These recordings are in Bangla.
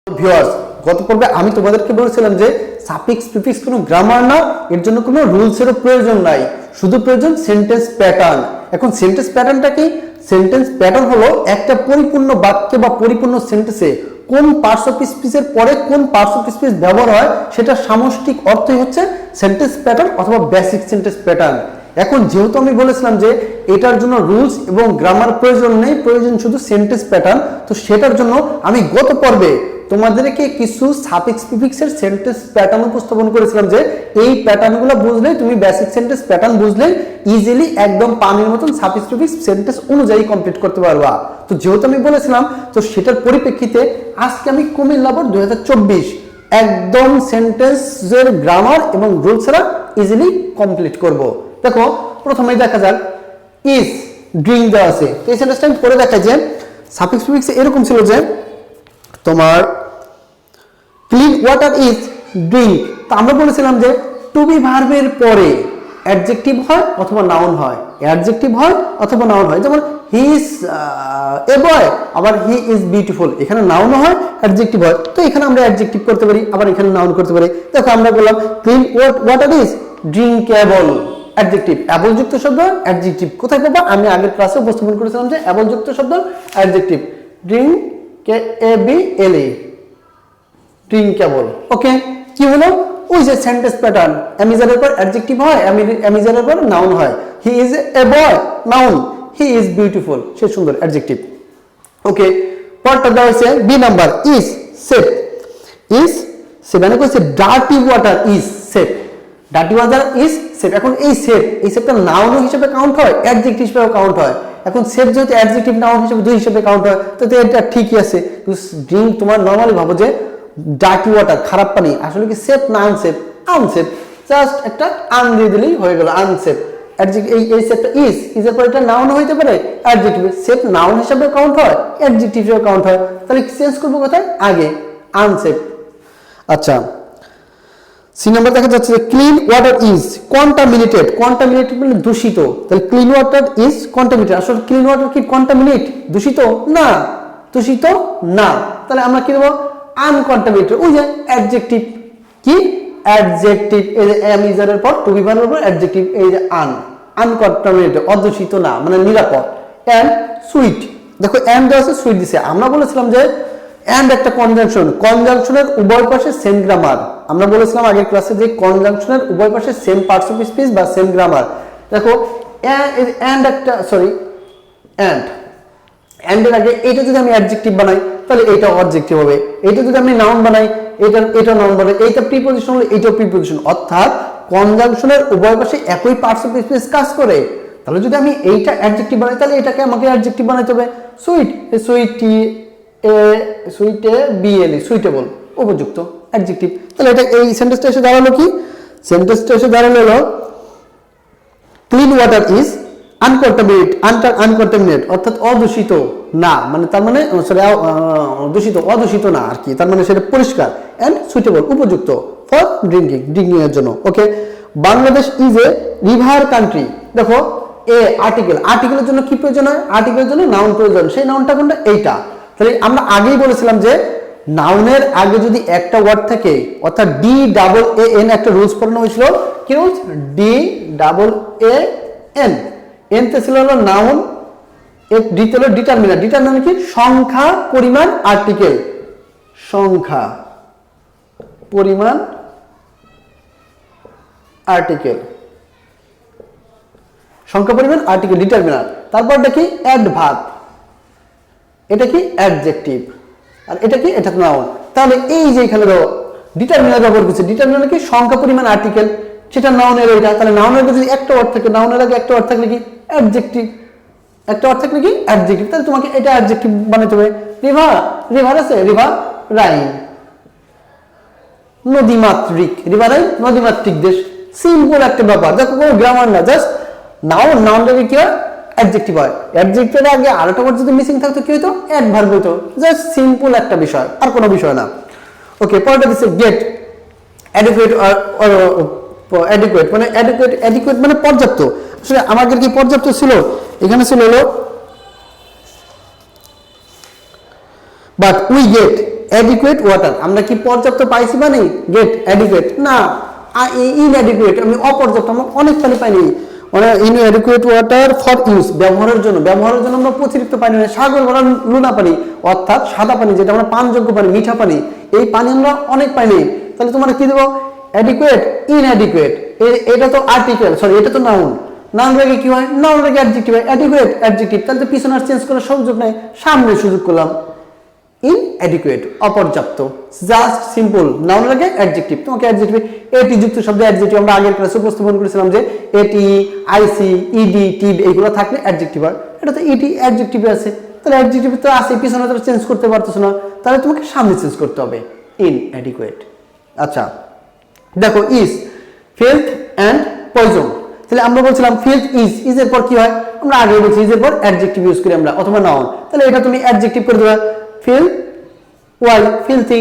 ভিউয়ার্স, গত পর্বে আমি তোমাদেরকে বলেছিলাম যে সাফিক্স প্রিফিক্স কোনো গ্রামার না, এর জন্য কোনো রুলসেরও প্রয়োজন নাই, শুধু প্রয়োজন সেন্টেন্স প্যাটার্ন। এখন সেন্টেন্স প্যাটার্নটা কি? সেন্টেন্স প্যাটার্ন হলো একটা পরিপূর্ণ বাক্যে বা পরিপূর্ণ সেন্টেন্সে কোন পার্টস অফ স্পিচের পরে কোন পার্টস অফ স্পিচ ব্যবহার হয় সেটা সামষ্টিক অর্থই হচ্ছে সেন্টেন্স প্যাটার্ন অথবা বেসিক সেন্টেন্স প্যাটার্ন। এখন যেহেতু আমি বলেছিলাম যে এটার জন্য রুলস এবং গ্রামার প্রয়োজন নেই, প্রয়োজন শুধু সেন্টেন্স প্যাটার্ন, তো সেটার জন্য আমি গত পর্বে তোমাদেরকে কিছু সাফিক্স প্রিফিক্সের সেন্টেন্স প্যাটার্ন উপস্থাপন করেছিলাম যে এই প্যাটার্নগুলো বুঝলে তুমি বেসিক সেন্টেন্স প্যাটার্ন বুঝলে ইজিলি একদম পানির মতন সাফিক্স প্রিফিক্স সেন্টেন্স অনুযায়ী কমপ্লিট করতে পারবা। তো যেহেতু আমি বলেছিলাম, তো সেটার পরিপ্রেক্ষিতে আজকে আমি কুমিল্লা বোর্ড 2024 একদম সেন্টেন্সের গ্রামার এবং রুলসরা ইজিলি কমপ্লিট করব। দেখো প্রথমেই দেখা যাক ইজ ড্রিঙ্ক দেওয়া আছে, তো এই সেন্টেন্সটা আমি পড়ে দেখাই যে সাফিক্স প্রিফিক্স এরকম ছিল যে তোমার ক্লিন ওয়াটার ইজ ড্রিঙ্ক। তো আমরা বলেছিলাম যে টু বি ভার্বের পরে অ্যাডজেক্টিভ হয় অথবা নাউন হয়, অ্যাডজেক্টিভ হয় অথবা নাউন হয়। যেমন হি ইজ এ বয়, আবার হি ইজ বিউটিফুল, এখানে নাউনও হয় অ্যাডজেক্টিভ হয়, তো এখানে আমরা অ্যাডজেক্টিভ করতে পারি, আবার এখানে নাউন করতে পারি। দেখো আমরা বললাম clean water is drinkable, adjective, able যুক্ত শব্দ অ্যাডজেক্টিভ। কোথায় পাবা? আমি আগের ক্লাসে উপস্থাপন করেছিলাম যে অ্যাবল যুক্ত শব্দ অ্যাডজেক্টিভ, ড্রিঙ্কেবল, ড্রিঙ্কেবল। ওকে, কি হলো? ওই যে সেন্টেন্স প্যাটার্ন, অ্যামিজারের পর অ্যাডজেক্টিভ হয়, অ্যামিজারের পর নাউন হয়। He is a boy, noun. He is beautiful, সে সুন্দর, অ্যাডজেক্টিভ। ওকে, পরটা দেওয়া হয়েছে B number, is safe. Is safe মানে কইছে dirty water is safe, dirty water is safe. এখন এই সেফটা নাউন হিসেবে কাউন্ট হয়, অ্যাডজেক্টিভ হিসেবে কাউন্ট হয়। এখন সেফ যেহেতু অ্যাডজেক্টিভ নাউন হিসেবে দুই হিসেবে কাউন্ট হয়, তো এটা ঠিকই আছে। ড্রিঙ্ক তোমার নরমালি ভাবো যে ডার্টি ওয়াটার, খারাপ পানি, আসলে কি সেফ না আনসেফ? আনসেফ, জাস্ট একটা আন দিয়ে দিলেই হয়ে গেল, আনসেফ। এই সেফটা ইজ এর পর এটা নাউন হইতে পারে, অ্যাডজেক্টিভ। সেফ নাউন হিসেবে কাউন্ট হয়, অ্যাডজেক্টিভ হিসেবে কাউন্ট হয়, তাহলে চেঞ্জ করবো কোথায়? আগে, আনসেফ। আচ্ছা, সি নাম্বার দেখা যাচ্ছে যে clean water is contaminated. Contaminated মানে দূষিত, তাহলে ক্লিন ওয়াটার ইজ কন্টামিনেটেড। আসলে ক্লিন ওয়াটার কি কন্টামিনেট, দূষিত না? দূষিত না, তাহলে আমরা কি দেবো? আনকন্টামিনেটেড। ওই যে অ্যাডজেক্টিভ, কি অ্যাডজেক্টিভ, এই যে অ্যামিজারের পর টু বি ভার্বের পর অ্যাডজেক্টিভ, এই যে আনকন্টামিনেটেড, অদূষিত না মানে নিরাপদ। এন্ড সুইট, দেখো এন্ড দেওয়া আছে, সুইট দিছে। আমরা বলেছিলাম যে এন্ড একটা কনজাংশন, কনজাংশনের উভয় পাশে সেম গ্রামার। আমরা বলেছিলাম আগের ক্লাসে যে কনজাংশনের উভয় পাশে সেম পার্টস অফ স্পিচ বা সেম গ্রামার। দেখো এন্ড একটা, সরি এন্ড, এন্ডের আগে এটা যদি আমি অ্যাডজেক্টিভ বানাই তাহলে এটা অবজেক্টিভ হবে, এটা যদি আমি নাউন বানাই এটা নাউন বানাই, এইটা প্রিপজিশন হলে এইটাও প্রিপজিশন। অর্থাৎ কনজাংশনের উভয় পাশে একই পার্টস অফ স্পিচ কাজ করে। তাহলে যদি আমি এইটা অ্যাডজেক্টিভ বানাই তাহলে এটাকে আমাকে অ্যাডজেক্টিভ বানাইতে হবে। সুইট, সুইটে বিএলই, সুইটেবল, উপযুক্ত, অ্যাডজেক্টিভ। তাহলে এটা এই সেন্টেন্সটা এসে দাঁড়ালো কি? সেন্টেন্সটা এসে দাঁড়ালো হলো ক্লিন ওয়াটার ইজ আনকন্টামিনেট, অর্থাৎ অদূষিত না, মানে তার মানে অদূষিত না আর কি, তার মানে সেটা পরিষ্কার। এন্ড সুইটেবল, উপযুক্ত ফর ড্রিঙ্কিং এর জন্য। Okay, Bangladesh is a river country. দেখো এ আর্টিকেলের জন্য কি প্রয়োজন হয়? আর্টিকেলের জন্য নাউন প্রয়োজন, সেই নাউনটা কোনটা? এইটা। তাহলে আমরা আগেই বলেছিলাম যে নাউনের আগে যদি একটা ওয়ার্ড থাকে, অর্থাৎ DAAN একটা রুলস পড়ানো হয়েছিল। কি রুলস? DAAN, এনতে ছিল হলো নাউন, ডিতে হলো ডিটারমিনার। ডিটারমিনার কি? সংখ্যা, পরিমাণ, আর্টিকেল। সংখ্যা, পরিমাণ, আর্টিকেল। সংখ্যা, পরিমাণ, আর্টিকেল, ডিটারমিনার। তারপর এটা কি? অ্যাডভার্ব। এটা কি? অ্যাডজেক্টিভ। আর এটা কি? এটা নাউন। তাহলে এই যে এখানে ডিটারমিনার ব্যবহার করছে, ডিটারমিনার কি? সংখ্যা, পরিমাণ, আর্টিকেল, সেটা নাউনের ওইটা। তাহলে নাউনের যদি একটা ওয়ার্ড থাকে, নাউনের আগে একটা ওয়ার্ড থাকলে কি? অ্যাডজেক্টিভ। একটা ওয়ার্ড থাকলে কি? অ্যাডজেক্টিভ। তাহলে তোমাকে এটা অ্যাডজেক্টিভ বানাতে হবে। রিভার আছে, রিভার রাইন। নদীমাতৃক, রিভার রাইন নদীমাতৃক দেশ। সিম্পল একটা ব্যাপার, দেখো কোনো গ্রামার না, জাস্ট নাউনটাকে কি হয়? অ্যাডজেক্টিভ হয়। অ্যাডজেক্টিভের আগে আরেকটা ওয়ার্ড যদি মিসিং থাকতো কি হতো? অ্যাডভার্ব হতো। জাস্ট সিম্পল একটা বিষয়, আর কোনো বিষয় না। ওকে, পরেরটা দিচ্ছে গেট অ্যাডিকুয়েট, অ্যাডিকুয়েট মানে অ্যাডিকুয়েট মানে পর্যাপ্ত। আসলে আমাদের কি পর্যাপ্ত ছিল? এখানে ছিল হলো but we get adequate water, আমরা কি পর্যাপ্ত পাইছি মানে গেট অ্যাডিকুয়েট না, ইনঅ্যাডিকুয়েট আমি অপর্যাপ্ত, আমরা অনেক পানি পাইনি, মানে ইনঅ্যাডিকুয়েট ওয়াটার ফর ইউজ ব্যবহারের জন্য আমরা অতিরিক্ত পানি নেই, সাগর ভরা লুনা পানি অর্থাৎ সাদা পানি যেটা আমরা পানযোগ্য পানি, মিঠা পানি, এই পানি আমরা অনেক পাইনি। তাহলে তোমরা কি দেবো অ্যাডিকুয়েট ইনঅ্যাডিকুয়েট, এটা তো আর্টিকেল সরি এটা তো নাউন, নাউন রেখে কি হয় নাউন রেখে অ্যাডজেক্টিভ হয়, অ্যাডিকুয়েট অ্যাডজেক্টিভ, তাহলে তো পিছনে আর চেঞ্জ করার সুযোগ নাই, সামনে সুযোগ করলাম ইনঅ্যাডিকুয়েট অপর্যাপ্ত, জাস্ট সিম্পল নাউন রেখে অ্যাডজেক্টিভ, তোমাকে অ্যাডজেক্টিভ এটি যুক্ত শব্দ অ্যাডজেক্টিভ আমরা আগের ক্লাসে উপস্থাপন করেছিলাম যে এটি আইসি ইডি টিভ এইগুলো থাকলে অ্যাডজেক্টিভ হয়, এটা তো ইটি অ্যাডজেক্টিভ আছে, তাহলে অ্যাডজেক্টিভ তো আছে পিছনে তো চেঞ্জ করতে পারতেছ না, তাহলে তোমাকে সামনে চেঞ্জ করতে হবে ইনঅ্যাডিকুয়েট। আচ্ছা দেখো ইজ ফিল্থ অ্যান্ড পয়জন, তাহলে আমরা বলছিলাম ফিল্থ ইজ এর পর কি হয়, আমরা আগে বলছি ইজ এর পর অ্যাডজেক্টিভ ইউজ করি আমরা অথবা নাউন, তাহলে এটা তুমি অ্যাডজেক্টিভ করে দেবে filth Y filthy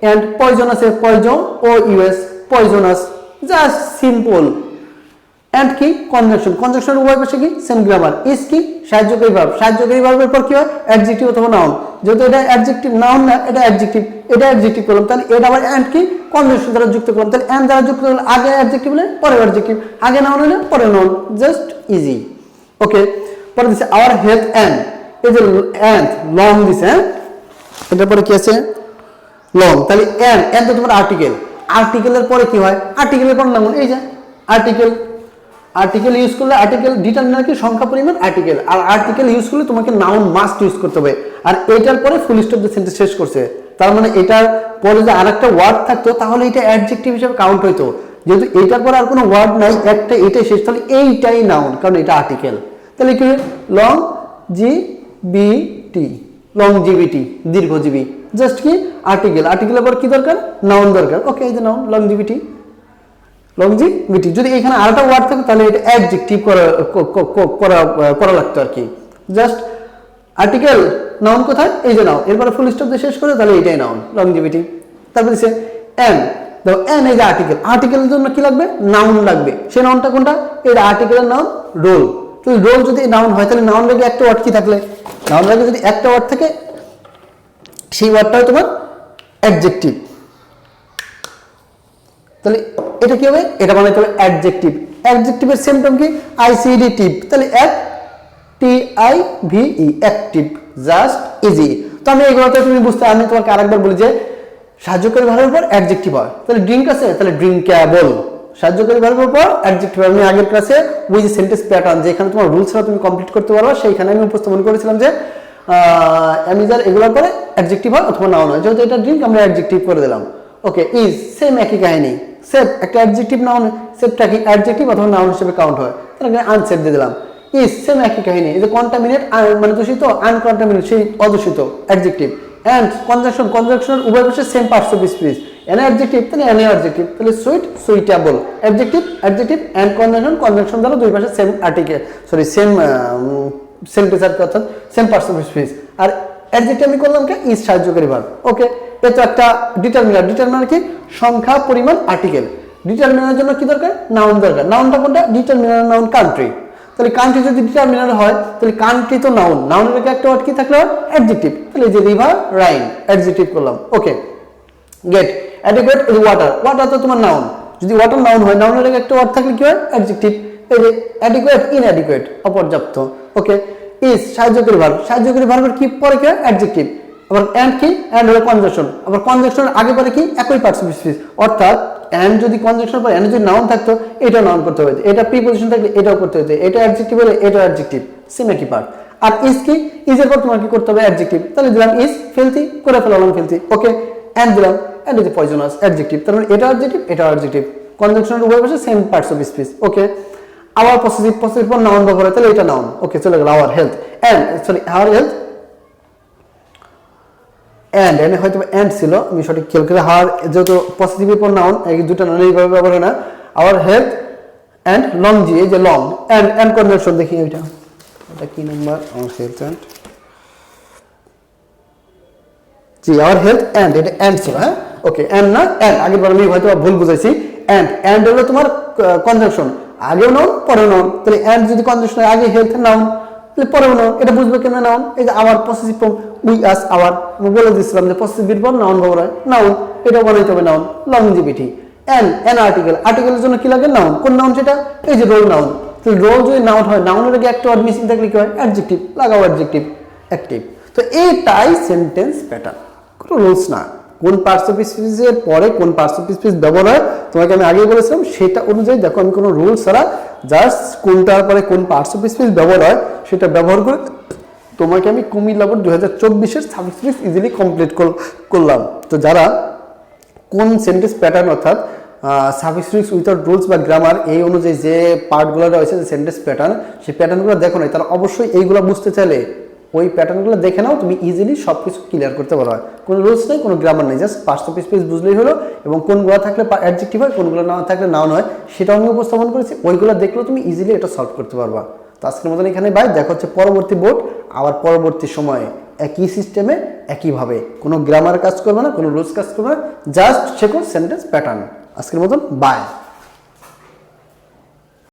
and poisonous এ poison O U S poisonous, just simple. And কি কনজাংশন, কনজাংশন উভয় পাশে কি সেম গ্রামার, ইজ কি সাহায্যকারী ভার্ব, সাহায্যকারী ভার্বের পর কি হয় অ্যাডজেক্টিভ অথবা নাউন, যেহেতু এটা অ্যাডজেক্টিভ নাউন না এটা অ্যাডজেক্টিভ, এটা অ্যাডজেক্টিভ করলাম, তাহলে এটা আবার এন্ড কি কনজাংশন দ্বারা যুক্ত করলাম, তাহলে এন্ড দ্বারা যুক্ত করলে আগে অ্যাডজেক্টিভ হলে পরে অ্যাডজেক্টিভ, আগে নাউন হলে পরে নাউন, জাস্ট ইজি। ওকে পরে দিছে আওয়ার হেলথ এন্ড, এই যে এন্ড লং দিছে, হ্যাঁ এটার পরে কি আছে লং, তাহলে এন্ড তো তোমার আর্টিকেল, আর্টিকেলের পরে কি হয় আর্টিকেলের পর নাউন, এই যে আর্টিকেল ইউজ করলে আর্টিকেল ডিটারমিনার কি সংখ্যা পরিমাণ আর্টিকেল, আর আর্টিকেল ইউজ করলে তোমাকে নাউন মাস্ট ইউজ করতে হবে, আর এটার পরে ফুল স্টপ দিয়ে সেন্টেন্স শেষ করছে, তার মানে এটার পরে যে আরেকটা ওয়ার্ড থাকতো তাহলে এটা অ্যাডজেক্টিভ হিসেবে কাউন্ট হইতো, যেহেতু এটার পরে আর কোনো ওয়ার্ড নাই একটা এটাই শেষ, তাহলে এইটাই নাউন কারণ এটা আর্টিকেল, তাহলে কি long G B T longevity দীর্ঘজীবী, জাস্ট কি আর্টিকেল, আর্টিকেলের পর কি দরকার নাউন দরকার, ওকে এই যে নাউন লংজিভিটি, যদি এখানে আরেকটা ওয়ার্ড থাকে তাহলে এটা অ্যাডজেক্টিভ করা লাগতো আর কি, জাস্ট আর্টিকেল নাউন কোথায় এই যে নাউন, এরপরে ফুল স্টপ দিয়ে শেষ করে তাহলে এটাই নাউন লংজিভিটি। তারপর দিছে এন, দেখো এন এই যে আর্টিকেল, আর্টিকেলের জন্য কি লাগবে নাউন লাগবে, সেই নাউনটা কোনটা এটা আর্টিকেলের নাউন রোল, তো রোল যদি নাউন হয় তাহলে নাউন লাগে একটা ওয়ার্ড কি থাকলে, নাউন লাগে যদি একটা ওয়ার্ড থাকে সেই ওয়ার্ডটা তোমার অ্যাডজেক্টিভ, তাহলে এটা কি হবে এটা বানাইতে হবে অ্যাডজেক্টিভ, অ্যাডজেক্টিভের সেম টার্ম কি আইসিডি টিভ, তাহলে টি-আই-ভি-ই অ্যাক্টিভ, জাস্ট ইজি। তো আমি এগুলোতে তুমি বুঝতে, আমি তোমাকে আরেকবার বলি যে সাহায্যকারী ভার্বের উপর অ্যাডজেক্টিভ হয়, তাহলে ড্রিঙ্ক আছে তাহলে ড্রিঙ্কেবল, সাহায্যকারী ভার্বের উপর অ্যাডজেক্টিভ, আমি আগের ক্লাসে ওই যে সেন্টেন্স প্যাটার্ন যেখানে তোমার রুলসরা তুমি কমপ্লিট করতে পারো সেইখানে আমি উপস্থাপন করেছিলাম যে অ্যামিজার এগুলোর পরে অ্যাডজেক্টিভ হয় অথবা নাউন হয়, যেহেতু এটা ড্রিঙ্ক আমরা অ্যাডজেক্টিভ করে দিলাম। ওকে ইজ সেম একই কাহিনী, সেভ একটা অ্যাডজেক্টিভ নাউন, সেভটা কি অ্যাডজেক্টিভ অথবা নাউন হিসেবে কাউন্ট হয়, তাহলে আনসেভ দিয়ে দিলাম। ইজ সেম একই কাহিনী, এই যে কন্টামিনেট মানে দূষিত, আনকন্টামিনেট সেই অদূষিত অ্যাডজেক্টিভ, এন্ড কনজাংশনের উভয় পাশে same parts of speech, an adjective তাহলে এন অ্যাডজেক্টিভ, তাহলে sweet suitable adjective and conjunction দ্বারা দুই পাশে same article sorry same sentence অর্থাৎ সেম পার্টস অফ স্পিচ, আর অ্যাডজেক্টিভ আমি করলাম কি ইজ সাহায্যকারী ভার্ব। ওকে এটা একটা ডিটারমিনার, ডিটারমিনার কি সংখ্যা পরিমাণ আর্টিকেল, ডিটারমিনারের জন্য কি দরকার নাউন দরকার, নাউনটা কোনটা ডিটারমিনার নাউন কান্ট্রি, তাহলে কান্ট্রি যদি ডিটারমিনার হয় তাহলে কান্ট্রি তো নাউন, নাউনের আগে একটা ওয়ার্ড কি থাকলো অ্যাডজেক্টিভ, তাহলে এই যে রিভার রাইন অ্যাডজেক্টিভ করলাম। ওকে গেট অ্যাডিকুয়েট এই ওয়াটার, ওয়াটার তো তোমার নাউন, যদি ওয়াটার নাউন হয় নাউনের আগে একটা ওয়ার্ড থাকলে কি হয় অ্যাডজেক্টিভ, এই যে অ্যাডিকুয়েট ইনঅ্যাডিকুয়েট অপর্যাপ্ত। ওকে ইজ সাহায্যকারী ভার্ব, সাহায্যকারী ভার্বের কি পরে কি হয় অ্যাডজেক্টিভ, আবার এন্ড কি এন্ড হলো কনজাংশন, আবার কনজাংশনের আগে পরে কি একই পার্টস অফ স্পিচ, অর্থাৎ এন্ড যদি কনজাংশন পরে এন্ড যদি নাউন থাকতো এটা নাউন করতে হবে, এটা প্রিপজিশন থাকলে এটাও করতে হবে, এটা অ্যাডজেক্টিভ হলে এটা অ্যাডজেক্টিভ, সেম একই পার্ট। আর ইজ কি ইজ এর পর তোমাকে করতে হবে অ্যাডজেক্টিভ, তাহলে দিলাম ইজ ফিলথি করে ফেলাম ফিলথি। ওকে এন্ড দিলাম এন্ড ইজ পয়জনাস অ্যাডজেক্টিভ, তার মানে এটা অ্যাডজেক্টিভ এটা অ্যাডজেক্টিভ, কনজাংশনের উভয় পাশে same parts of speech. Okay our possessive, possessive পর নাউন ব্যবহার হয় তাহলে এটা নাউন। ওকে চলে গেল our health and sorry our health and এনে হয়তো এন্ড ছিল আমি সঠিক খেয়াল করে, হার যেহেতু পজিটিভের পর নাউন এই দুটো নাউন এইভাবে ব্যবহার হয় না, আওয়ার হেলথ এন্ড লং জি এই যে লং এন্ড কনজাংশন দেখি এটা কি নাম্বার আওয়ার হেলথ এন্ড জি আওয়ার হেলথ এন্ড এটা এন্ড ছিল, হ্যাঁ ওকে এন্ড না এন্ড আগের বার আমি হয়তো ভুল বুঝাইছি, এন্ড হলো তোমার কনজাংশন আগেও নাউন পরে নাউন, তাহলে এন্ড যদি কনজাংশন আগে হেলথ নাউন পরেও নাউন, এটা বুঝবে কেন নাউন? এই যে our possessive form, we us our, আমি বলে দিচ্ছিলাম যে পসেসিভ ফর্ম নাউন ব্যবহার হয়, নাউন এটা বানাইতে হবে নাউন। লংজিভিটি, এন আর্টিকেল, আর্টিকেলের জন্য কি লাগে? নাউন। কোন নাউন সেটা? এই যে রোল নাউন। তো রোল যদি নাউন হয়, নাউনের আগে একটা ওয়ার্ড মিসিং থাকলে কি হয়? অ্যাডজেক্টিভ লাগাও, অ্যাডজেক্টিভ অ্যাক্টিভ। তো এইটাই সেন্টেন্স প্যাটার্ন, কোনো রুলস না। কোন পার্টস অফ স্পিচের পরে কোন পার্টস অফ স্পিচ ব্যবহার হয় তোমাকে আমি আগেই বলেছিলাম, সেটা অনুযায়ী দেখো আমি কোনো রুলস ছাড়া জাস্ট কোনটার পরে কোন পার্টস অফ স্পিচ ব্যবহার হয় সেটা ব্যবহার করে তোমাকে আমি কুমিল্লা বোর্ড 2024-এর সাবজেক্ট ইজিলি কমপ্লিট করলাম। তো যারা কোন সেন্টেন্স প্যাটার্ন অর্থাৎ সাবস্ট্রিক্স উইথাউট রুলস বা গ্রামার এই অনুযায়ী যে পার্টগুলো রয়েছে যে সেন্টেন্স প্যাটার্ন, সেই প্যাটার্নগুলো দেখো নাই, তারা অবশ্যই এইগুলো বুঝতে চাইলে ওই প্যাটার্নগুলো দেখে নাও, তুমি ইজিলি সব কিছু ক্লিয়ার করতে পারো। কোনো রুলস নেই, কোনো গ্রামার নেই, জাস্ট পার্টস অফ স্পিচ বুঝলেই হলো। এবং কোনগুলো থাকলে অ্যাডজেক্টিভ হয়, কোনগুলো না থাকলে নাউন হয়, সেটাও আমি উপস্থাপন করেছি। ওইগুলো দেখলেও তুমি ইজিলি এটা সলভ করতে পারবা। তো আজকের মতন এখানে বাই, দেখা হচ্ছে পরবর্তী বোর্ড, আবার পরবর্তী সময়ে একই সিস্টেমে একইভাবে। কোনো গ্রামার কাজ করবে না, কোনো রুলস কাজ করবে না, জাস্ট শেখো সেন্টেন্স প্যাটার্ন। আজকের মতন বাই।